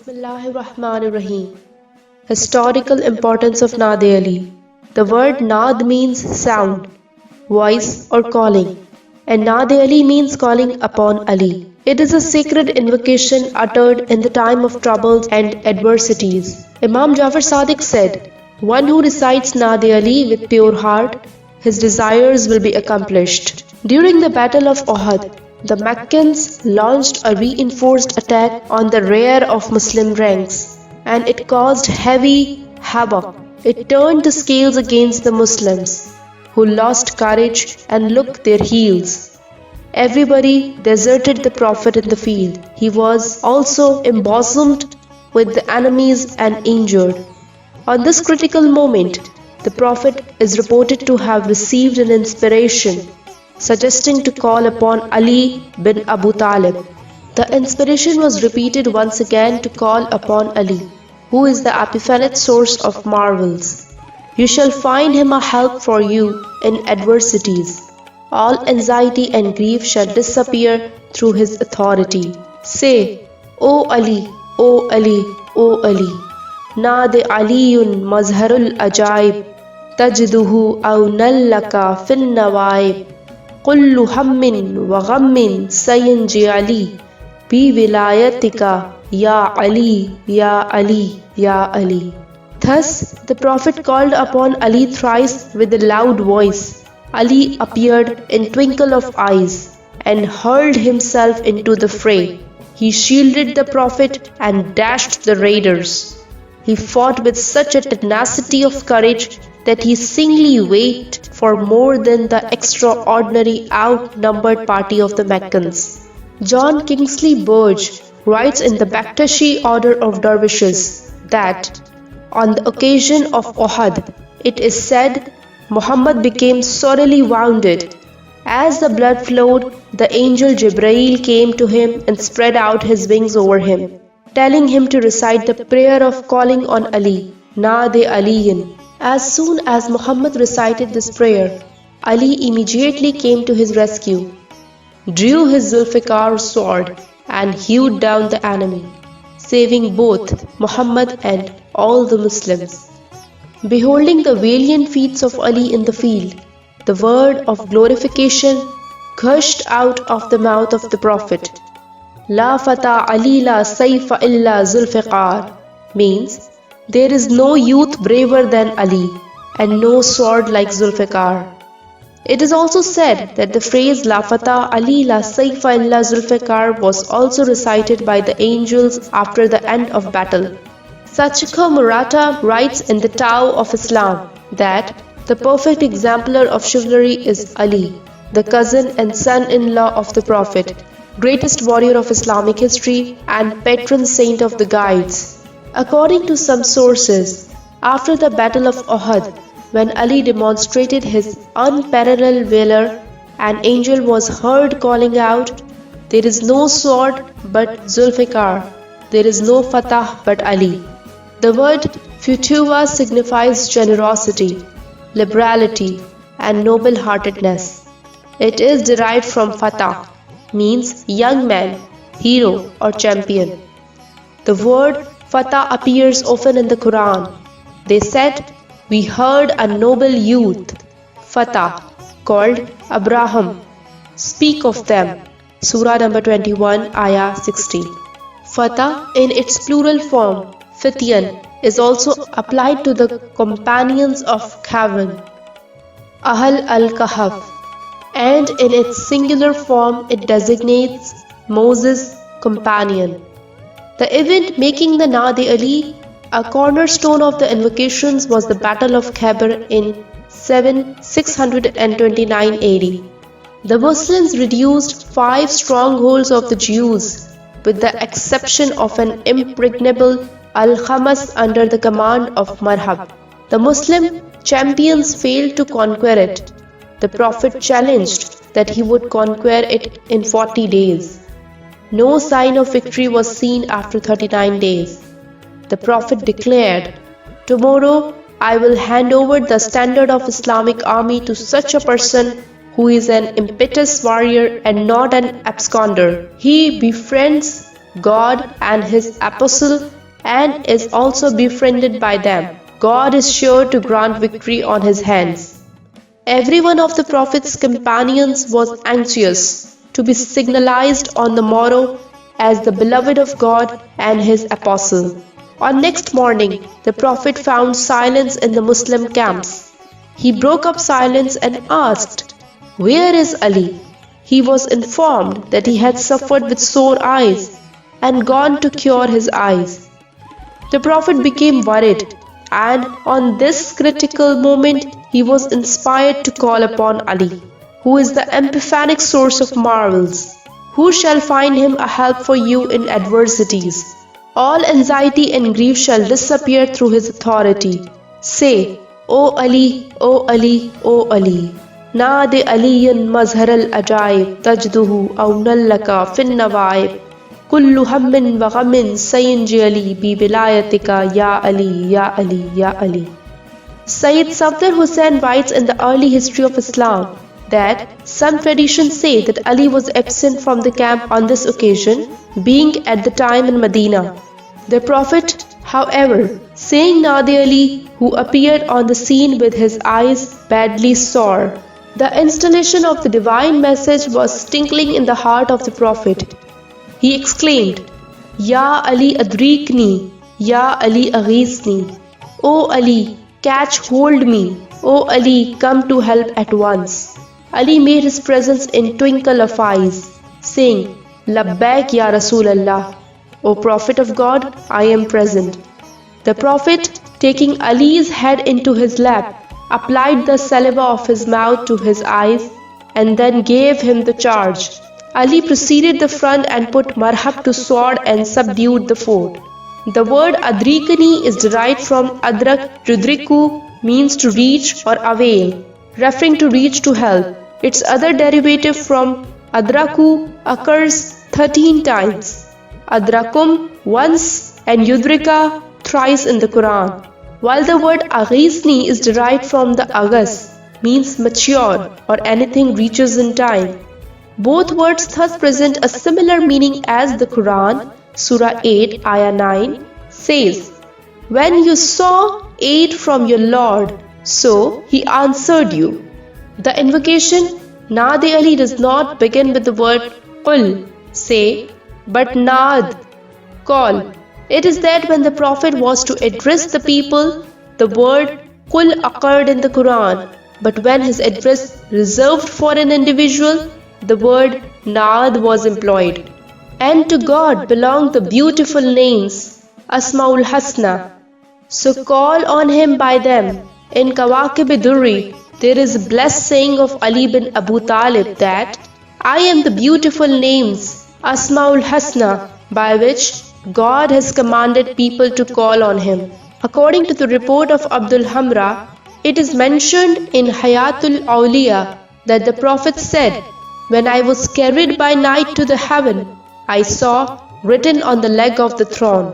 Bismillahirrahmanirrahim. Historical importance of Nad-e-ali. The word Nad means sound, voice or calling, and Nad-e-ali means calling upon Ali. It is a sacred invocation uttered in the time of troubles and adversities. Imam Jafar Sadiq said, "One who recites Nad-e-ali with pure heart, his desires will be accomplished." During the Battle of Uhud, the Meccans launched a reinforced attack on the rear of Muslim ranks, and it caused heavy havoc. It turned the scales against the Muslims, who lost courage and looked their heels. Everybody deserted the Prophet in the field. He was also embosomed with the enemies and injured. On this critical moment, the Prophet is reported to have received an inspiration suggesting to call upon Ali bin Abu Talib. The inspiration was repeated once again to call upon Ali, who is the epiphanet source of marvels. You shall find him a help for you in adversities. All anxiety and grief shall disappear through his authority. Say, O Ali, O Ali, O Ali. Nad-e-aliyun mazharul ajaib, tajduhu awnan laka fin nawaib. Kullu हम्मिन व गम्मिन सयंजी Ali B विलायतिका या अली या Ali. Thus the Prophet called upon Ali thrice with a loud voice. Ali appeared in twinkle of eyes and hurled himself into the fray. He shielded the Prophet and dashed the raiders. He fought with such a tenacity of courage that he singly weighed for more than the extraordinary outnumbered party of the Meccans. John Kingsley Burge writes in the Baktashi order of dervishes that on the occasion of Uhud, it is said, Muhammad became sorely wounded. As the blood flowed, the angel Jibreel came to him and spread out his wings over him, telling him to recite the prayer of calling on Ali, Nad-e-aliyin. As soon as Muhammad recited this prayer, Ali immediately came to his rescue, drew his Zulfiqar sword and hewed down the enemy, saving both Muhammad and all the Muslims. Beholding the valiant feats of Ali in the field, the word of glorification gushed out of the mouth of the Prophet. La fata Ali la sayfa illa Zulfiqar means there is no youth braver than Ali and no sword like Zulfiqar. It is also said that the phrase La fata Ali la sayfa illa Zulfiqar was also recited by the angels after the end of battle. Sachiko Murata writes in the Tao of Islam that the perfect exemplar of chivalry is Ali, the cousin and son-in-law of the Prophet, greatest warrior of Islamic history and patron saint of the guides. According to some sources, after the Battle of Uhud, when Ali demonstrated his unparalleled valor, an angel was heard calling out, "There is no sword but Zulfiqar, there is no Fatah but Ali." The word Futuwa signifies generosity, liberality, and noble-heartedness. It is derived from Fatah, means young man, hero, or champion. The word Fatah appears often in the Quran. They said, "We heard a noble youth, Fatah, called Abraham, speak of them." Surah number 21, Ayah 60. Fatah in its plural form, Fityan, is also applied to the companions of Khavan, Ahl al-Kahf, and in its singular form it designates Moses' companion. The event making the Nad-e-ali a cornerstone of the invocations was the Battle of Khyber in 629 AD. The Muslims reduced 5 strongholds of the Jews, with the exception of an impregnable Al-Khamas under the command of Marhab. The Muslim champions failed to conquer it. The Prophet challenged that he would conquer it in 40 days. No sign of victory was seen after 39 days. The Prophet declared, "Tomorrow I will hand over the standard of Islamic army to such a person who is an impetuous warrior and not an absconder. He befriends God and His apostle and is also befriended by them, God is sure to grant victory on his hands. Every one of the Prophet's companions was anxious to be signalized on the morrow as the beloved of God and his apostle. On next morning, the Prophet found silence in the Muslim camps. He broke up silence and asked, "Where is Ali?" He was informed that he had suffered with sore eyes and gone to cure his eyes. The Prophet became worried, and on this critical moment he was inspired to call upon Ali, who is the epiphanic source of marvels. Who shall find him a help for you in adversities? All anxiety and grief shall disappear through his authority. Say, O Ali, O Ali, O Ali. Nad-e-ali mazhar al-ajaib tajduhu aw nallaka fin nawaib. Kullu hammin wa ghammin sayinji Ali bi wilayatika ya Ali, ya Ali, ya Ali. Sayyid Safdar Hussain writes in the early history of Islam that some traditions say that Ali was absent from the camp on this occasion, being at the time in Medina. The Prophet, however, seeing Nad-e-ali, who appeared on the scene with his eyes badly sore, the installation of the divine message was tinkling in the heart of the Prophet. He exclaimed, "Ya Ali adrikni, Ya Ali aghisni, O Ali, catch hold me, O Ali, come to help at once." Ali made his presence in twinkle of eyes, saying, "Labbaik ya Rasulallah, O Prophet of God, I am present." The Prophet, taking Ali's head into his lap, applied the saliva of his mouth to his eyes and then gave him the charge. Ali preceded the front and put marhab to sword and subdued the fort. The word adrikani is derived from adrak judriku, means to reach or avail, referring to reach to help. Its other derivative from adraku occurs 13 times. Adrakum once and yudrika thrice in the Quran. While the word aghisni is derived from the agas, means mature or anything reaches in time. Both words thus present a similar meaning as the Quran, Surah 8, Ayah 9, says, "When you saw aid from your Lord, so He answered you." The invocation Nad-e-ali does not begin with the word qul, say, but nad, call. It is that when the Prophet was to address the people, the word qul occurred in the Quran, but when his address reserved for an individual, the word nad was employed. And to God belong the beautiful names, Asmaul Hasna. So call on him by them. In Kawakib-e-Durri, there is a blessed saying of Ali bin Abu Talib that, "I am the beautiful names, Asmaul Hasna, by which God has commanded people to call on him." According to the report of Abdul Hamra, it is mentioned in Hayatul Awliya that the Prophet said, "When I was carried by night to the heaven, I saw written on the leg of the throne,